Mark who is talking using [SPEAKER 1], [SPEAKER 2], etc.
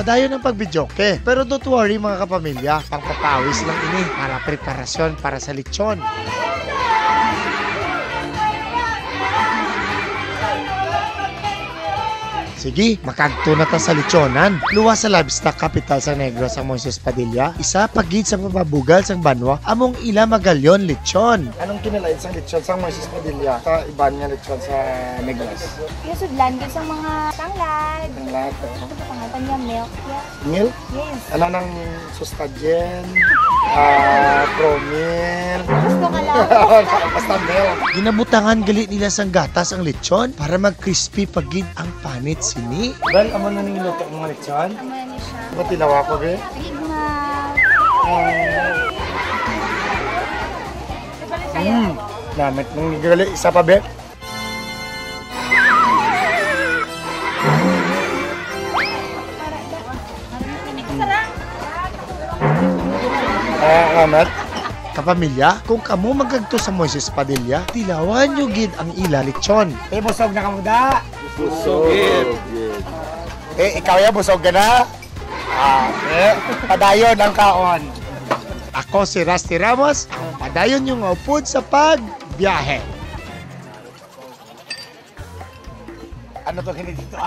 [SPEAKER 1] Padayon ang pagbidyoke. Pero don't worry mga kapamilya, pangpapawis lang ini para preparasyon para sa lechon. Sige, makagto na ta sa lechonan. Luwas sa livestock capital sa Negros ang Moises Padilla. Isa pagid sa mababugal sang banwa among ila magalyon lechon. Anong kinalain sang lechon sang Moises Padilla? Sa iban nga lechon sa Negros.
[SPEAKER 2] Yung sudlan sa mga tanglad.
[SPEAKER 1] Tanglad.
[SPEAKER 2] Ano ba pangatan niya? Milk?
[SPEAKER 1] Milk?
[SPEAKER 2] Yes.
[SPEAKER 1] Ano nang sustagen? Promil.
[SPEAKER 2] Gusto ka lang.
[SPEAKER 1] Basta milk. Ginabutangan galit nila sang gatas ang lechon para mag-crispy pagid ang panit sini. Well, amo na ning luto ng lechon.
[SPEAKER 2] Tama na siya.
[SPEAKER 1] Ano tinawa ko be?
[SPEAKER 2] Sige nga.
[SPEAKER 1] Namit nang gali isa pa be. Amat. Kapamilya, kung kamo magagto sa Moises Padilla, tilawan nyo gid ang ila lechon. Busog na kamuda. Busog. Ikaw ya, busog ka na? Padayon ang kaon. Ako si Rusty Ramos, padayon yung upod sa pagbiyahe. Ano to hindi dito?